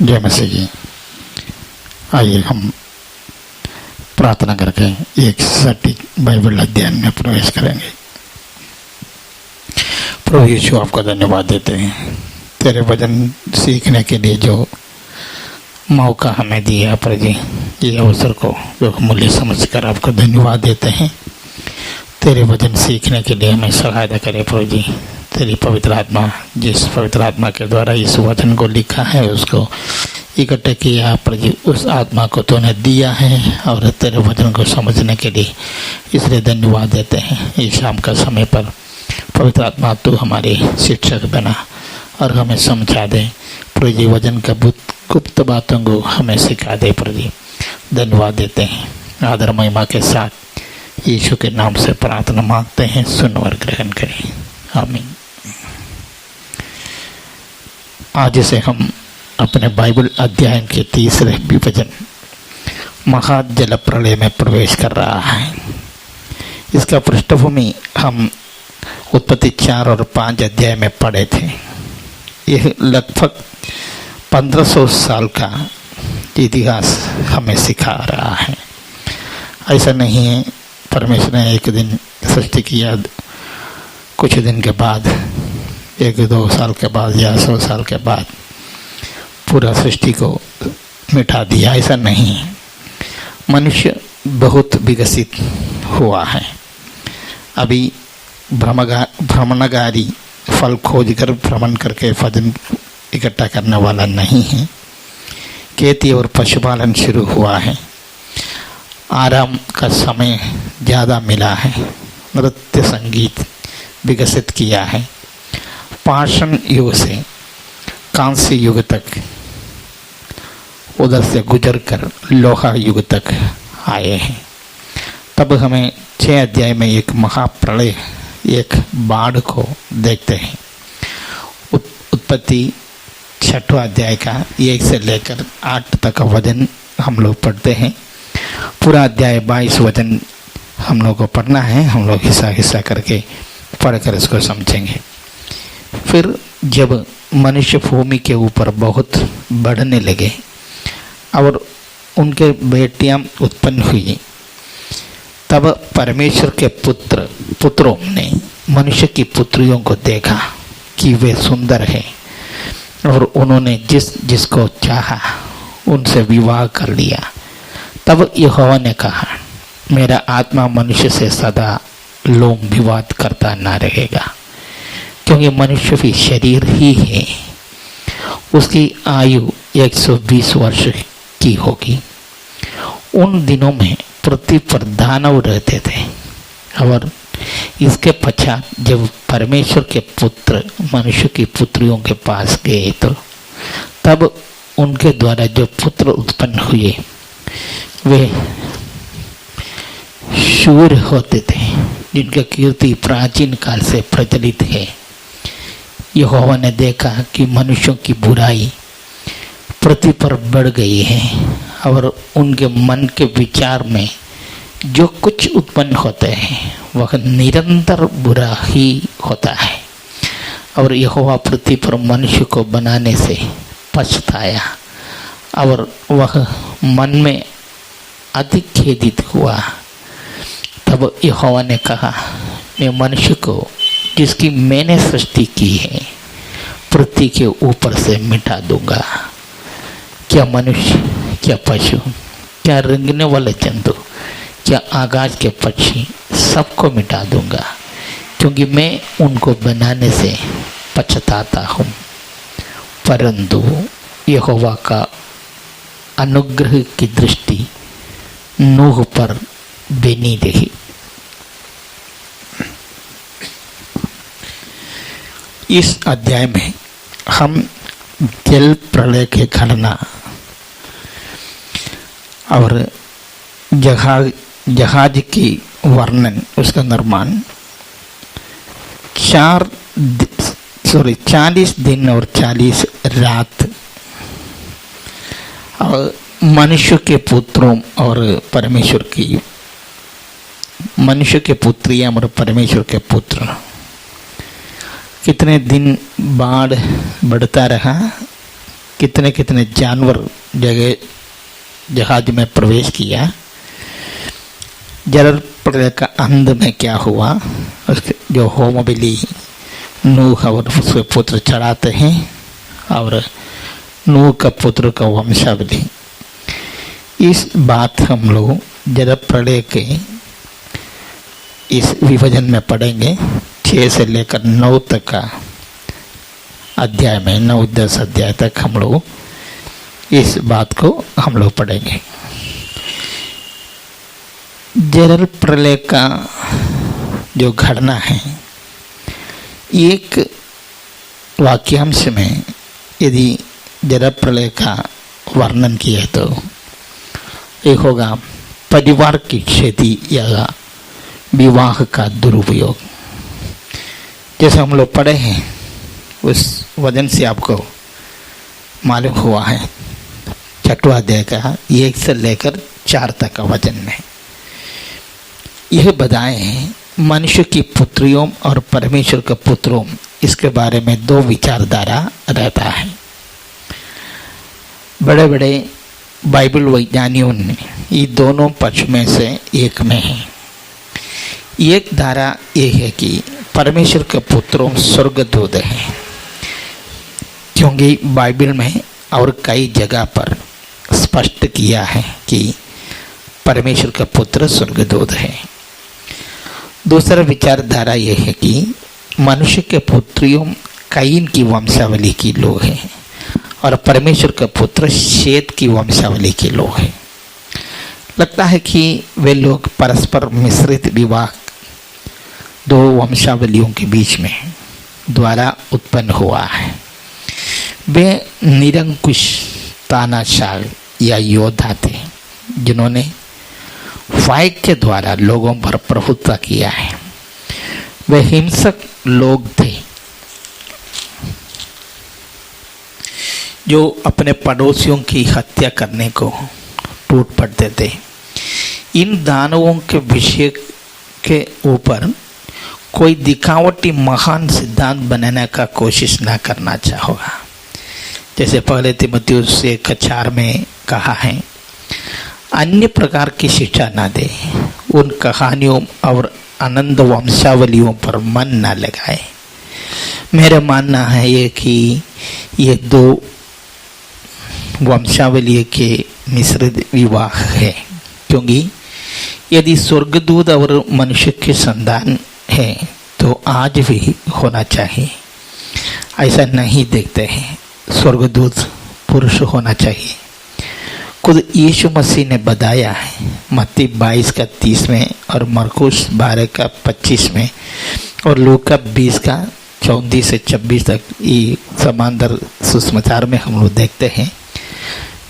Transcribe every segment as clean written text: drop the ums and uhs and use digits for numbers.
जय मसीह जी। आइए हम प्रार्थना करके एक सटीक बाइबल अध्ययन में प्रवेश करेंगे। प्रभु यीशु, आपका धन्यवाद देते हैं तेरे वचन सीखने के लिए जो मौका हमें दिया प्रभु जी, ये अवसर को जो मूल्य समझकर आपको धन्यवाद देते हैं। तेरे वचन सीखने के लिए हमें सहायता करे प्रभु जी। तेरी पवित्र आत्मा, जिस पवित्र आत्मा के द्वारा इस वचन को लिखा है उसको इकट्ठे किया प्रभु जी, उस आत्मा को तूने दिया है और तेरे वचन को समझने के लिए इसलिए धन्यवाद देते हैं। इस शाम का समय पर पवित्र आत्मा तू हमारे शिक्षक बना और हमें समझा दे प्रभु जी। वचन का गुप्त बातों को हमें सिखा दे प्रभु जी। धन्यवाद देते हैं। आदर महिमा के साथ यीशु के नाम से प्रार्थना मांगते हैं, सुन और ग्रहण करें, आमीन। आज से हम अपने बाइबल अध्ययन के तीसरे विभाजन महाजल प्रलय में प्रवेश कर रहा है। इसका पृष्ठभूमि हम उत्पत्ति 4 और 5 अध्याय में पढ़े थे। यह लगभग 1500 साल का इतिहास हमें सिखा रहा है। ऐसा नहीं है परमेश्वर ने एक दिन सृष्टि किया, कुछ दिन के बाद, 1-2 साल के बाद या 100 साल के बाद पूरा सृष्टि को मिटा दिया। ऐसा नहीं। मनुष्य बहुत विकसित हुआ है। अभी भ्रमणगारी फल खोजकर भ्रमण करके फल इकट्ठा करने वाला नहीं है। खेती और पशुपालन शुरू हुआ है। आराम का समय ज़्यादा मिला है। नृत्य संगीत विकसित किया है। पाषाण युग से कांस्य युग तक, उधर से गुजर कर लोहा युग तक आए हैं। तब हमें 6 अध्याय में एक महाप्रलय, एक बाढ़ को देखते हैं। उत्पत्ति 6वां अध्याय का 1 से लेकर 8 तक का वचन हम लोग पढ़ते हैं। पूरा अध्याय 22 वचन हम लोग को पढ़ना है। हम लोग हिस्सा हिस्सा करके पढ़कर इसको समझेंगे। फिर जब मनुष्य भूमि के ऊपर बहुत बढ़ने लगे और उनके बेटियां उत्पन्न हुई, तब परमेश्वर के पुत्रों ने मनुष्य की पुत्रियों को देखा कि वे सुंदर हैं और उन्होंने जिसको चाहा उनसे विवाह कर लिया। तब यहोवा ने कहा, मेरा आत्मा मनुष्य से सदा लोम विवाद करता ना रहेगा, क्योंकि मनुष्य भी शरीर ही है। उसकी आयु 120 वर्ष की होगी। उन दिनों में पृथ्वी पर दानव रहते थे और इसके पश्चात जब परमेश्वर के पुत्र मनुष्य की पुत्रियों के पास गए तो तब उनके द्वारा जो पुत्र उत्पन्न हुए वे शूर होते थे, जिनकी कीर्ति प्राचीन काल से प्रचलित है। यहोवा ने देखा कि मनुष्यों की बुराई पृथ्वी पर बढ़ गई है और उनके मन के विचार में जो कुछ उत्पन्न होते हैं वह निरंतर बुरा ही होता है। और यहोवा पृथ्वी पर मनुष्य को बनाने से पछताया और वह मन में अधिक खेदित हुआ। तब यहोवा ने कहा, मैं मनुष्य को जिसकी मैंने सृष्टि की है पृथ्वी के ऊपर से मिटा दूंगा। क्या मनुष्य, क्या पशु, क्या रेंगने वाले जंतु, क्या आकाश के पक्षी, सबको मिटा दूंगा, क्योंकि मैं उनको बनाने से पछताता हूँ। परंतु यहोवा का अनुग्रह की दृष्टि नूह पर बनी रही। इस अध्याय में हम जल प्रलय के घटना और जहाज की वर्णन, उसका निर्माण 40 दिन और 40 रात और मनुष्य के पुत्रों और परमेश्वर की, मनुष्य के पुत्रियां और परमेश्वर के पुत्र, कितने दिन बाढ़ बढ़ता रहा, कितने कितने जानवर जहाज में प्रवेश किया। जल प्रलय का अंत में क्या हुआ, उसके जो होमबलि नूह और उसके पुत्र चढ़ाते हैं और नूह का पुत्र का वंशावली, इस बात हम लोग जल प्रलय के इस विभाजन में पढ़ेंगे। 6 से लेकर 9 तक का अध्याय में 9-10 अध्याय तक हम लोग इस बात को हम लोग पढ़ेंगे। जल प्रलय का जो घटना है, एक वाक्यांश में यदि जल प्रलय का वर्णन किया तो एक होगा परिवार की क्षति या विवाह का दुरुपयोग। जैसे हम लोग पढ़े हैं उस वजन से आपको मालूम हुआ है 6वां अध्याय का 1 से लेकर 4 तक का वचन में यह बताएं मनुष्य की पुत्रियों और परमेश्वर के पुत्रों, इसके बारे में 2 विचारधारा रहता है। बड़े बड़े बाइबल वैज्ञानिकों ने ये दोनों पक्ष में से एक में है। एक धारा यह है कि परमेश्वर के पुत्रों स्वर्गदूत हैं, क्योंकि बाइबल में और कई जगह पर स्पष्ट किया है कि परमेश्वर का पुत्र स्वर्गदूत है। दूसरा विचारधारा यह है कि मनुष्य के पुत्रियों कैन की वंशावली के लोग हैं और परमेश्वर का पुत्र शेत की वंशावली के लोग हैं। लगता है कि वे लोग परस्पर मिश्रित विवाह 2 वंशावलियों के बीच में द्वारा उत्पन्न हुआ है। वे निरंकुश तानाशाह या योद्धा थे जिन्होंने फाइट के द्वारा लोगों पर प्रभुत्व किया है। वे हिंसक लोग थे जो अपने पड़ोसियों की हत्या करने को टूट पड़ते थे। इन दानवों के विषय के ऊपर कोई दिखावटी महान सिद्धांत बनाने का कोशिश ना करना चाहोगा। जैसे पहले तीमुथियुस 1:4 में कहा है, अन्य प्रकार की शिक्षा ना दे, उन कहानियों और आनंद वंशावलियों पर मन ना लगाए। मेरा मानना है ये कि ये 2 वंशावली के मिश्रित विवाह है, क्योंकि यदि स्वर्गदूत और मनुष्य के संतान है तो आज भी होना चाहिए। ऐसा नहीं देखते हैं, स्वर्गदूत पुरुष होना चाहिए। खुद यीशु मसीह ने बताया है मत्ती 22:30 में और मरकुस 12:25 में और लूका 20:34 से 26 तक ये समांतर सुसमाचार में हम लोग देखते हैं।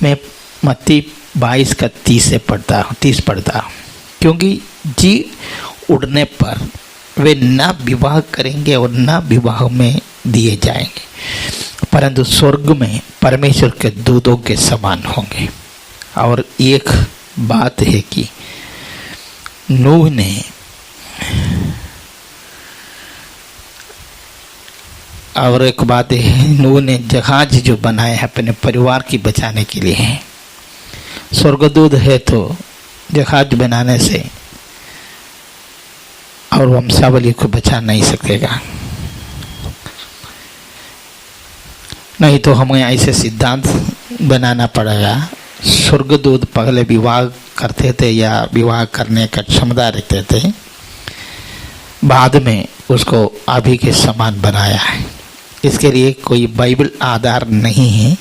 मैं मत्ती 22:30 से पढ़ता हूँ, क्योंकि जी उड़ने पर वे ना विवाह करेंगे और ना विवाह में दिए जाएंगे, परंतु स्वर्ग में परमेश्वर के दूतों के समान होंगे। और एक बात है कि नूह ने नूह ने जहाज जो बनाया है अपने परिवार की बचाने के लिए है। स्वर्गदूत है तो जहाज बनाने से और वंशावली को बचा नहीं सकेगा। नहीं तो हमें ऐसे सिद्धांत बनाना पड़ेगा। स्वर्गदूत पहले विवाह करते थे या विवाह करने का क्षमता रखते थे, बाद में उसको अभी के समान बनाया है। इसके लिए कोई बाइबल आधार नहीं है।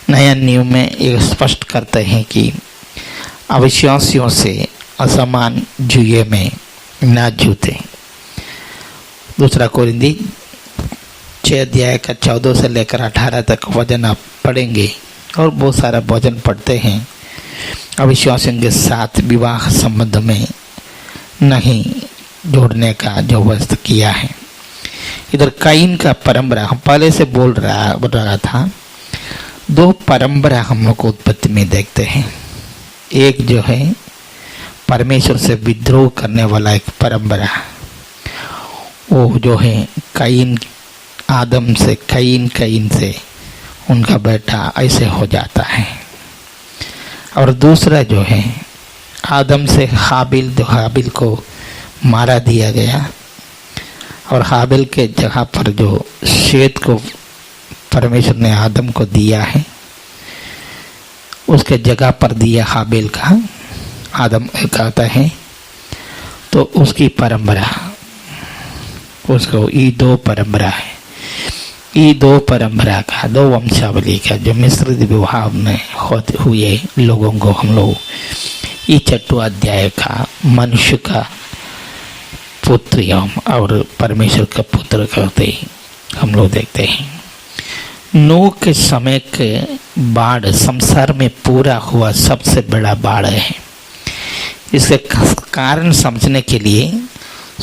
नया नियम में ये स्पष्ट करते हैं कि अविश्वासियों से असमान जुए में ना जूते। 2 कोरिन्थी 6:14 से लेकर 18 तक वचन आप पढ़ेंगे और बहुत सारा वचन पढ़ते हैं। अविश्वासियों के साथ विवाह संबंध में नहीं जोड़ने का जो व्यवस्था किया है। इधर कैन का परंपरा हम पहले से बोल रहा था। 2 परंपरा हम लोग को उत्पत्ति में देखते हैं। एक जो है परमेश्वर से विद्रोह करने वाला एक परंपरा, वो जो है कैन आदम से कैन से उनका बेटा ऐसे हो जाता है। और दूसरा जो है, आदम से हाबिल, जो हाबिल को मारा दिया गया, और हाबिल के जगह पर जो शेत को परमेश्वर ने आदम को दिया है, उसके जगह पर दिया हाबिल का, आदम कहता है। तो उसकी परंपरा, उसको ये दो परंपरा है, ये दो परंपरा का, दो वंशावली का जो मिश्रित विवाह में होते हुए लोगों को हम लोग ये 6वां अध्याय का मनुष्य का पुत्र और परमेश्वर का पुत्र कहते हम लोग देखते हैं। नूह के समय के बाढ़ संसार में पूरा हुआ सबसे बड़ा बाढ़ है। इसके कारण समझने के लिए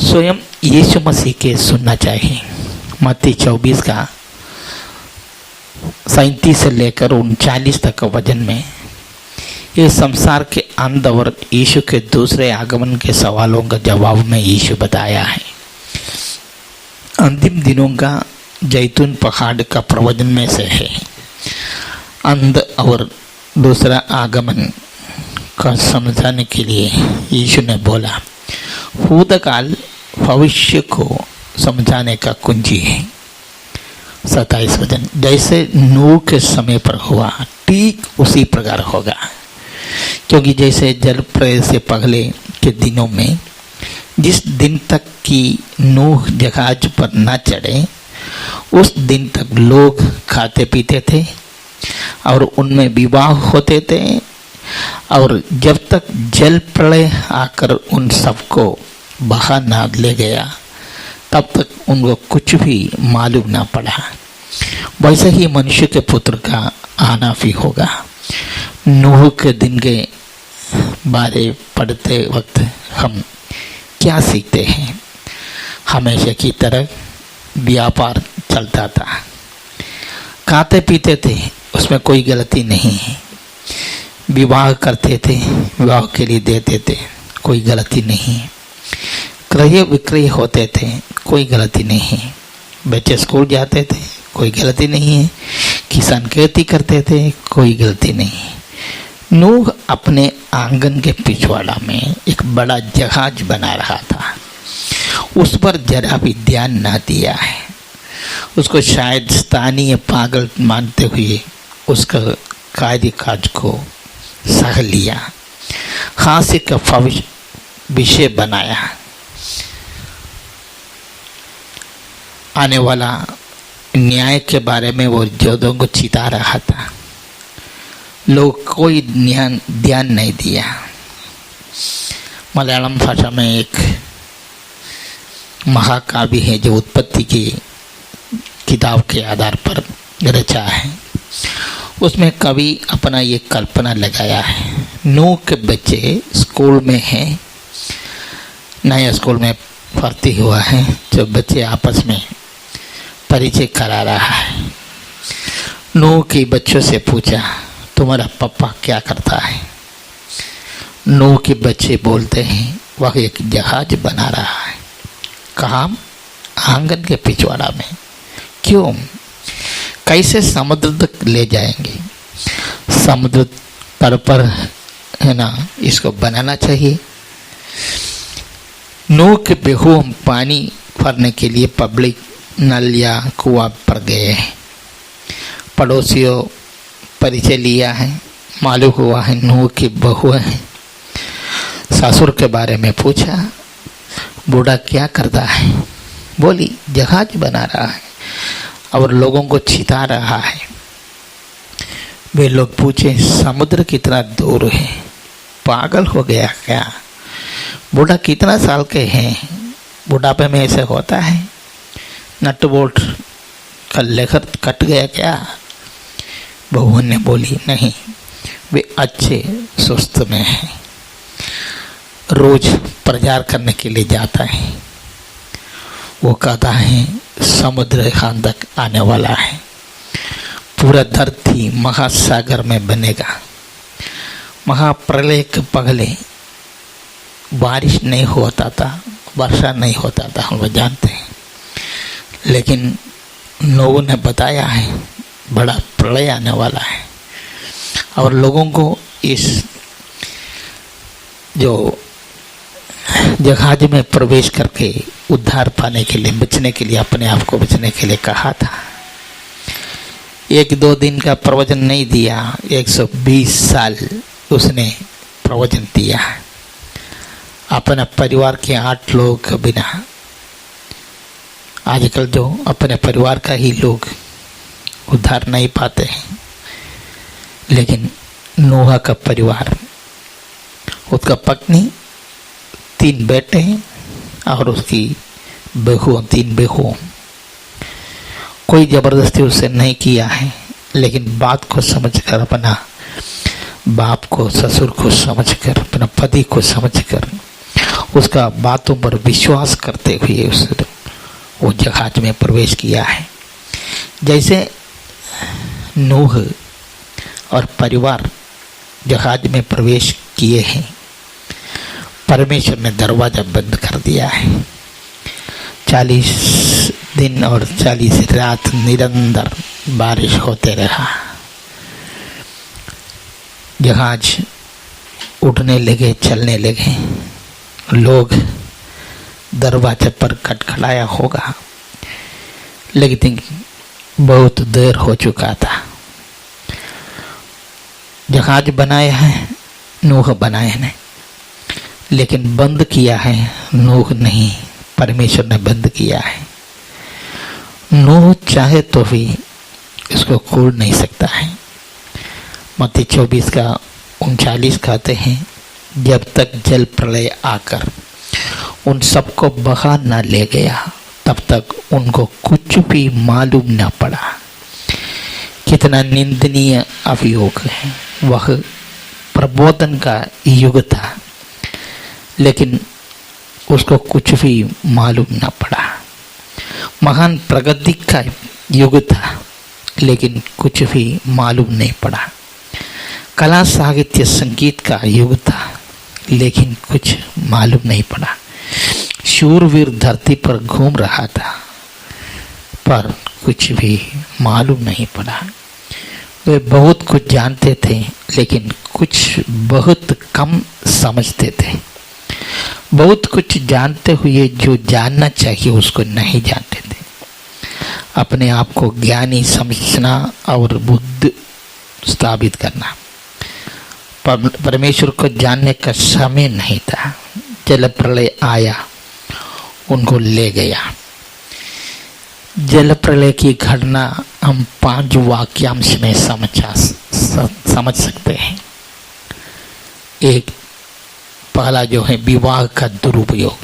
स्वयं यीशु मसीह के सुनना चाहिए। मत्ती 24 का 37 से लेकर 39 तक का वचन में ये संसार के अंत और यीशु के दूसरे आगमन के सवालों का जवाब में यीशु बताया है। अंतिम दिनों का जैतून पहाड़ का प्रवचन में से है। अंत और दूसरा आगमन का समझाने के लिए यीशु ने बोला, भूतकाल भविष्य को समझाने का कुंजी है। 27 वचन, जैसे नूह के समय पर हुआ ठीक उसी प्रकार होगा, क्योंकि जैसे जल प्रलय से पहले के दिनों में जिस दिन तक कि नूह जहाज पर न चढ़े उस दिन तक लोग खाते पीते थे और उनमें विवाह होते थे, और जब तक जल प्रलय आकर उन सबको बहा ना ले गया तब तक उनको कुछ भी मालूम ना पड़ा। वैसे ही मनुष्य के पुत्र का आना भी होगा। नूह के दिन के बारे पढ़ते वक्त हम क्या सीखते हैं? हमेशा की तरह व्यापार चलता था, खाते पीते थे, उसमें कोई गलती नहीं है। विवाह करते थे, विवाह के लिए देते थे, कोई गलती नहीं है। क्रय विक्रय होते थे, कोई गलती नहीं है। बच्चे स्कूल जाते थे, कोई गलती नहीं है। किसान खेती करते थे, कोई गलती नहीं है। नूह अपने आंगन के पिछवाड़ा में एक बड़ा जहाज बना रहा था, उस पर जरा भी ध्यान ना दिया है। उसको शायद स्थानीय पागल मानते हुए उसका कार्य काज को सह लिया, हास्य का विषय बनाया। आने वाला न्याय के बारे में वो जोधों को चिता रहा था। लोग कोई ध्यान नहीं दिया। मलयालम भाषा में एक महाकाव्य है जो उत्पत्ति की किताब के आधार पर रचा है। उसमें कवि अपना ये कल्पना लगाया है, नूह के बच्चे स्कूल में हैं, नया स्कूल में भर्ती हुआ है, जो बच्चे आपस में परिचय करा रहा है। नूह के बच्चों से पूछा, तुम्हारा पापा क्या करता है? नूह के बच्चे बोलते हैं, वह एक जहाज बना रहा है। कहाँ? आंगन के पिछवाड़ा में। क्यों? कैसे समुद्र तक ले जाएंगे? समुद्र तट पर है ना, इसको बनाना चाहिए। नूह के बेहू हम पानी भरने के लिए पब्लिक नल या कुआं पर गए। पड़ोसियों परिचय लिया है, मालूम हुआ है नूह की बहू है। ससुर के बारे में पूछा, बूढ़ा क्या करता है? बोली, जहाज बना रहा है और लोगों को छिता रहा है। वे लोग पूछे, समुद्र कितना दूर है? पागल हो गया क्या? बूढ़ा कितना साल के हैं? बुढ़ापे में ऐसे होता है? नट बोल्ट का लेखर कट गया क्या? बहू ने बोली, नहीं, वे अच्छे सुस्त में हैं, रोज प्रचार करने के लिए जाता है। वो कहता है समुद्र यहाँ तक आने वाला है, पूरा धरती महासागर में बनेगा। महाप्रलय के पहले बारिश नहीं होता था, वर्षा नहीं होता था, हम लोग जानते हैं। लेकिन लोगों ने बताया है बड़ा प्रलय आने वाला है और लोगों को इस जो जहाज में प्रवेश करके उद्धार पाने के लिए, बचने के लिए, अपने आप को बचने के लिए कहा था। 1-2 दिन का प्रवचन नहीं दिया, 120 साल उसने प्रवचन दिया अपने परिवार के 8 लोगों के बिना। आजकल जो अपने परिवार का ही लोग उद्धार नहीं पाते हैं, लेकिन नूह का परिवार, उसका पत्नी, 3 बेटे और उसकी बहू, 3 बहू, कोई जबरदस्ती उससे नहीं किया है, लेकिन बात को समझकर, अपना बाप को, ससुर को समझकर, अपना पति को समझकर, उसका बातों पर विश्वास करते हुए वो जहाज में प्रवेश किया है। जैसे नूह और परिवार जहाज में प्रवेश किए हैं, परमेश्वर ने दरवाजा बंद कर दिया है। 40 दिन और 40 रात निरंतर बारिश होते रहा। जहाज उड़ने लगे, चलने लगे। लोग दरवाजे पर खटखटाया होगा, लेकिन बहुत देर हो चुका था। जहाज बनाया है नूह बनाए ने, लेकिन बंद किया है नूह नहीं, परमेश्वर ने बंद किया है। नूह चाहे तो भी इसको खोल नहीं सकता है। मत्ती 24:39 कहते हैं, जब तक जल प्रलय आकर उन सबको बहा न ले गया, तब तक उनको कुछ भी मालूम न पड़ा। कितना निंदनीय अभियोग है। वह प्रबोधन का युग था, लेकिन उसको कुछ भी मालूम न पड़ा। महान प्रगति का युग था, लेकिन कुछ भी मालूम नहीं पड़ा। कला, साहित्य, संगीत का युग था, लेकिन कुछ मालूम नहीं पड़ा। शूरवीर धरती पर घूम रहा था, पर कुछ भी मालूम नहीं पड़ा। वे बहुत कुछ जानते थे, लेकिन कुछ बहुत कम समझते थे। बहुत कुछ जानते हुए जो जानना चाहिए उसको नहीं जानते थे। अपने आप को ज्ञानी समझना और बुद्ध स्थापित करना। परमेश्वर को जानने का समय नहीं था। जल प्रलय आया, उनको ले गया। जल प्रलय की घटना हम 5 वाक्यांश में समझ सकते हैं। एक, पहला जो है विवाह का दुरुपयोग।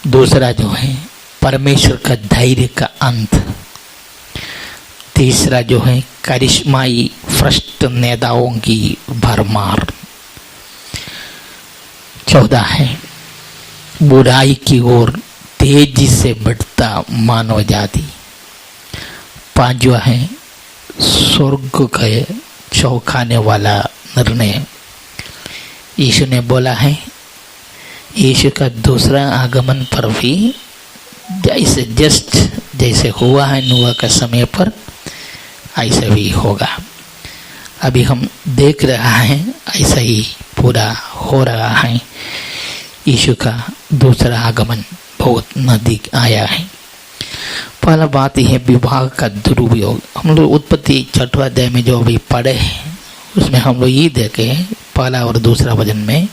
दूसरा जो है परमेश्वर का धैर्य का अंत। तीसरा जो है करिश्माई भ्रष्ट नेताओं की भरमार। 14 है बुराई की ओर तेजी से बढ़ता मानव जाति। 5वां है स्वर्ग के चौंकाने वाला निर्णय। यीशु ने बोला है, यीशु का दूसरा आगमन पर भी जैसे हुआ है नूह का समय पर, ऐसा भी होगा। अभी हम देख रहा है ऐसा ही पूरा हो रहा है। यीशु का दूसरा आगमन बहुत नजदीक आया है। पहला बात यह है विवाह का दुरुपयोग। हम लोग उत्पत्ति 6वां अध्याय में जो अभी पढ़े हैं, उसमें हम लोग ये देखे पहला और दूसरा वचन में,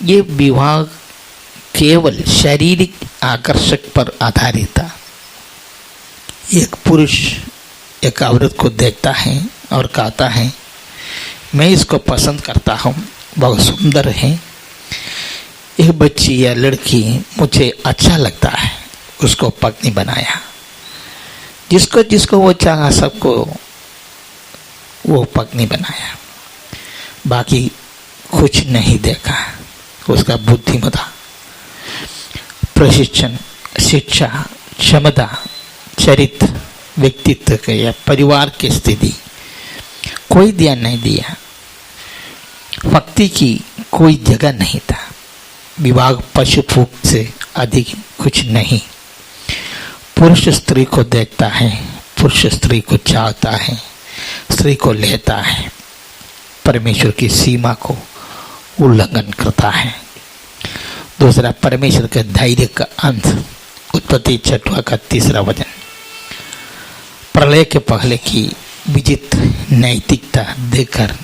ये विवाह केवल शारीरिक आकर्षक पर आधारित था। एक पुरुष एक औरत को देखता है और कहता है, मैं इसको पसंद करता हूँ, बहुत सुंदर है, एक बच्ची या लड़की मुझे अच्छा लगता है, उसको पत्नी बनाया। जिसको जिसको वो चाहा सबको वो पत्नी बनाया, बाकी कुछ नहीं देखा। उसका बुद्धिमत्ता, प्रशिक्षण, शिक्षा, क्षमता, चरित्र, व्यक्तित्व के या परिवार की स्थिति कोई ध्यान नहीं दिया। भक्ति की कोई जगह नहीं था। विवाह पशु फूक से अधिक कुछ नहीं। पुरुष स्त्री को देखता है, पुरुष स्त्री को चाहता है, स्त्री को लेता है, परमेश्वर की सीमा को उल्लंघन करता है। दूसरा, परमेश्वर के धैर्य का अंत, उत्पत्ति 6वां का 3रा वचन। प्रलय के पहले की विचित्र नैतिकता देखकर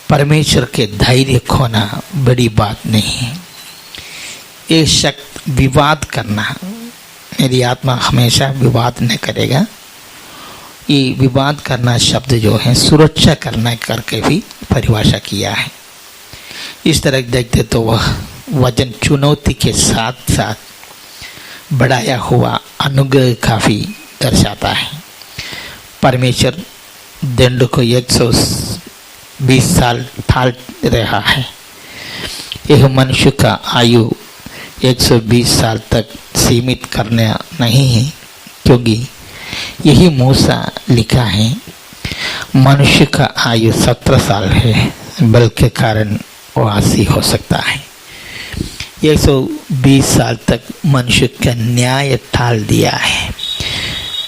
परमेश्वर के धैर्य खोना बड़ी बात नहीं है। ये शक्त विवाद करना, मेरी आत्मा हमेशा विवाद न करेगा, ये विवाद करना शब्द जो है सुरक्षा करना करके भी परिभाषा किया है। इस तरह देखते तो वह वचन चुनौती के साथ साथ बढ़ाया हुआ अनुग्रह काफी दर्शाता है। परमेश्वर दंड को 120 साल टाल रहा है। यह मनुष्य का आयु 120 साल तक सीमित करना नहीं है, क्योंकि यही मूसा लिखा है मनुष्य का आयु 17 साल है, बल के कारण वो 80 हो सकता है। 120 साल तक मनुष्य का न्याय टाल दिया है।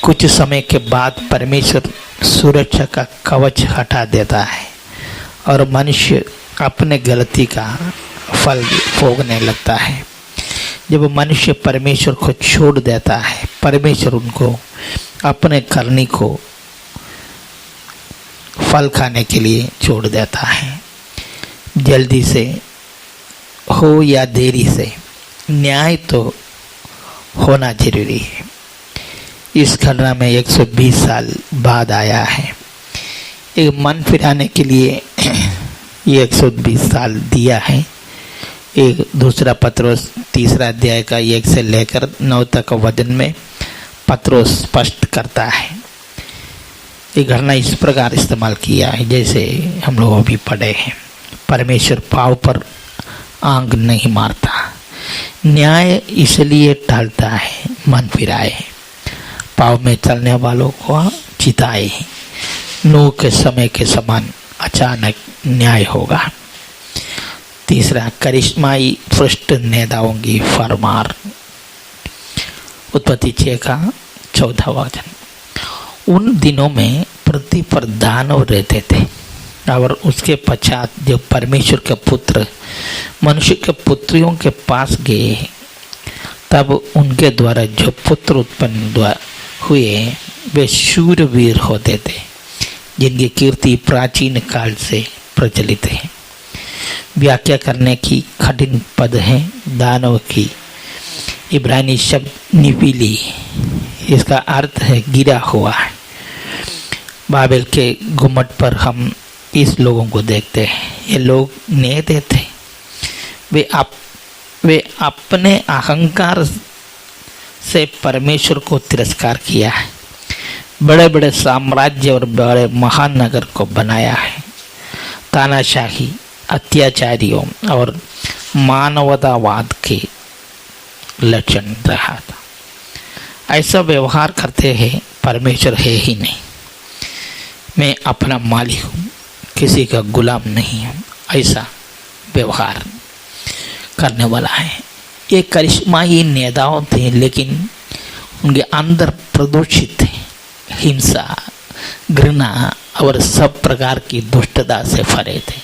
कुछ समय के बाद परमेश्वर सुरक्षा का कवच हटा देता है और मनुष्य अपने गलती का फल भोगने लगता है। जब मनुष्य परमेश्वर को छोड़ देता है, परमेश्वर उनको अपने करनी को फल खाने के लिए छोड़ देता है। जल्दी से हो या देरी से न्याय तो होना जरूरी है। इस घटना में 120 साल बाद आया है। एक मन फिराने के लिए ये 120 साल दिया है। एक दूसरा पत्रोस 3रा अध्याय का 1 से लेकर 9 तक वचन में पत्रोस स्पष्ट करता है। ये घटना इस प्रकार इस्तेमाल किया है जैसे हम लोग अभी पढ़े हैं। परमेश्वर पाव पर आंख नहीं मारता, न्याय इसलिए टालता है मन फिराए, पाव में चलने वालों को चिताए। नूह के समय के समान अचानक न्याय होगा। तीसरा, करिश्माई पृष्ठ नेताओं की फरमार, उत्पत्ति 6 का 14 वचन। उन दिनों में पृथ्वी पर दानव रहते थे और उसके पश्चात जब परमेश्वर के पुत्र मनुष्य के पुत्रियों के पास गए, तब उनके द्वारा जो पुत्र उत्पन्न हुए वे शूरवीर होते थे, जिनकी कीर्ति प्राचीन काल से प्रचलित है। व्याख्या करने की कठिन पद है दानव की। इब्रानी शब्द निपीली, इसका अर्थ है गिरा हुआ। बाबेल के गुम्मट पर हम इस लोगों को देखते हैं। ये लोग नेते थे। वे अपने अहंकार से परमेश्वर को तिरस्कार किया है। बड़े बड़े साम्राज्य और बड़े महानगर को बनाया है। तानाशाही, अत्याचारियों और मानवतावाद के लक्षण रहा था। ऐसा व्यवहार करते हैं परमेश्वर है ही नहीं। मैं अपना मालिक हूँ, किसी का गुलाम नहीं हूँ, ऐसा व्यवहार करने वाला है। ये करिश्माई नेताओं थे, लेकिन उनके अंदर प्रदूषित थे। हिंसा, घृणा और सब प्रकार की दुष्टता से भरे थे।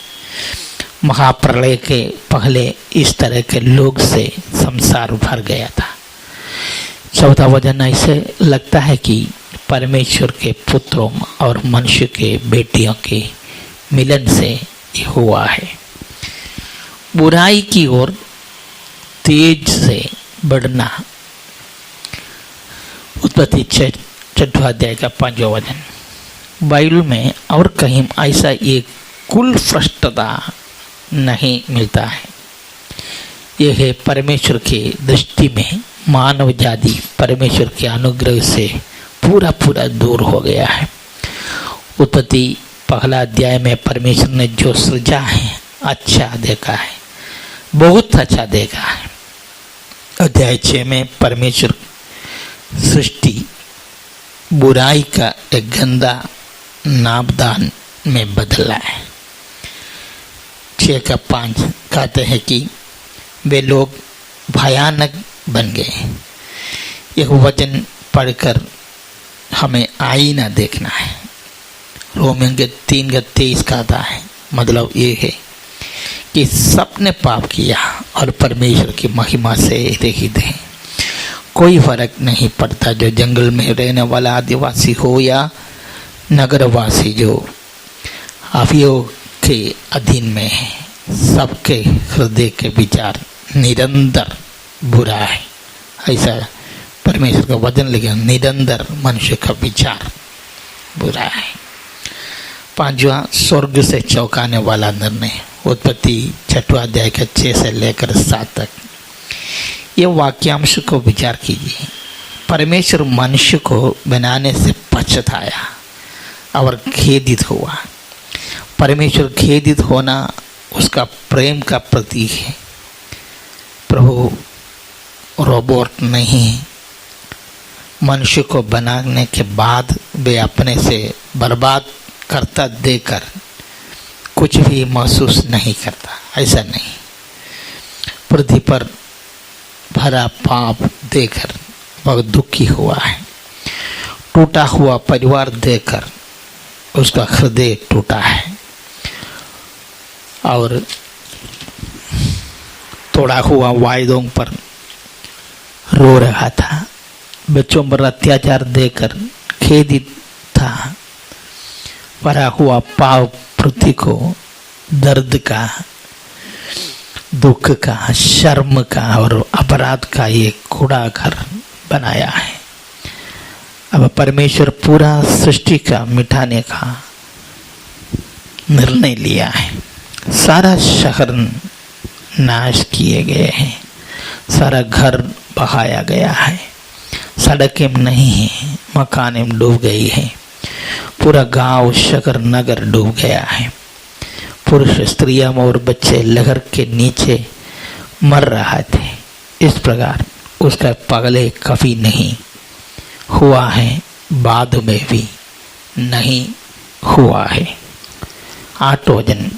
महाप्रलय के पहले इस तरह के लोग से संसार भर गया था। चौथा वचन ऐसे लगता है कि परमेश्वर के पुत्रों और मनुष्य के बेटियों के मिलन से हुआ है। बुराई की ओर तेज से बढ़ना, उत्पत्ति 6वां अध्याय का 5वां वचन। बाइबल में और कहीं ऐसा एक कुल भ्रष्टता नहीं मिलता है। यह है परमेश्वर के दृष्टि में मानव जाति परमेश्वर के अनुग्रह से पूरा पूरा दूर हो गया है। उत्पत्ति 1 अध्याय में परमेश्वर ने जो सृजा है अच्छा देखा है, बहुत अच्छा देखा है। अध्याय 6 में परमेश्वर सृष्टि बुराई का एक गंदा नापदान में बदला है। 6 का 5 कहते हैं कि वे लोग भयानक बन गए। यह वचन पढ़कर हमें आईना देखना है। रोमियों के 3:23 का आता है, मतलब ये है कि सबने पाप किया और परमेश्वर की महिमा से रहित है। कोई फर्क नहीं पड़ता जो जंगल में रहने वाला आदिवासी हो या नगरवासी जो अभियोग के अधीन में है, सबके हृदय के विचार निरंतर बुरा है। ऐसा परमेश्वर का वचन लिखा, निरंतर मनुष्य का विचार बुरा है। 5वां, स्वर्ग से चौंकाने वाला निर्णय। उत्पत्ति 6वां अध्याय का 6 से लेकर 7 तक ये वाक्यांश को विचार कीजिए। परमेश्वर मनुष्य को बनाने से पछताया और खेदित हुआ। परमेश्वर खेदित होना उसका प्रेम का प्रतीक है। प्रभु रोबोट नहीं, मनुष्य को बनाने के बाद वे अपने से बर्बाद करता देकर कुछ भी महसूस नहीं करता, ऐसा नहीं। पृथ्वी पर भरा पाप देकर बहुत दुखी हुआ है। टूटा हुआ परिवार देकर उसका हृदय टूटा है और तोड़ा हुआ वायदों पर रो रहा था। बच्चों पर अत्याचार देकर खेदित था। भरा हुआ पाप पृथ्वी को दर्द का, दुख का, शर्म का और अपराध का एक कूड़ा घर बनाया है। अब परमेश्वर पूरा सृष्टि का मिटाने का निर्णय लिया है। सारा शहर नाश किए गए हैं, सारा घर बहाया गया है, सड़कें नहीं है, मकानें डूब गई है, पूरा गांव शहर नगर डूब गया है। पुरुष, स्त्रियां और बच्चे लहर के नीचे मर रहे थे। इस प्रकार उसका पगले कभी नहीं हुआ है, बाद में भी नहीं हुआ है। 8 वचन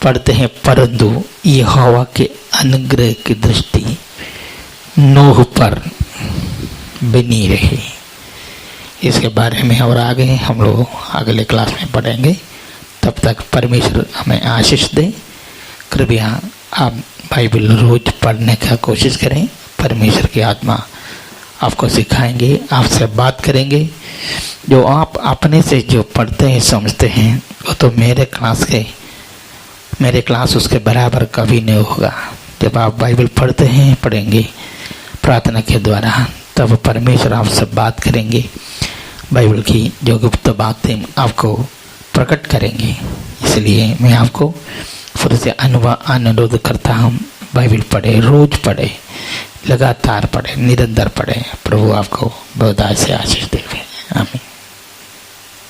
पढ़ते हैं, परंतु यहोवा के अनुग्रह की दृष्टि नूह पर बनी रही। इसके बारे में और आगे हम लोग अगले क्लास में पढ़ेंगे। तब तक परमेश्वर हमें आशीष दे। कृपया आप बाइबल रोज पढ़ने का कोशिश करें। परमेश्वर की आत्मा आपको सिखाएंगे, आपसे बात करेंगे। जो आप अपने से जो पढ़ते हैं समझते हैं वो तो मेरे क्लास उसके बराबर कभी नहीं होगा। जब आप बाइबल पढ़ते हैं, पढ़ेंगे प्रार्थना के द्वारा, तब परमेश्वर आपसे बात करेंगे। बाइबल की जो गुप्त बातें आपको प्रकट करेंगे। इसलिए मैं आपको फिर से अनुरोध करता हूँ, बाइबल पढ़े, रोज पढ़े, लगातार पढ़े, निरंतर पढ़े। प्रभु आपको बहुत से आशीष देवे। आमीन।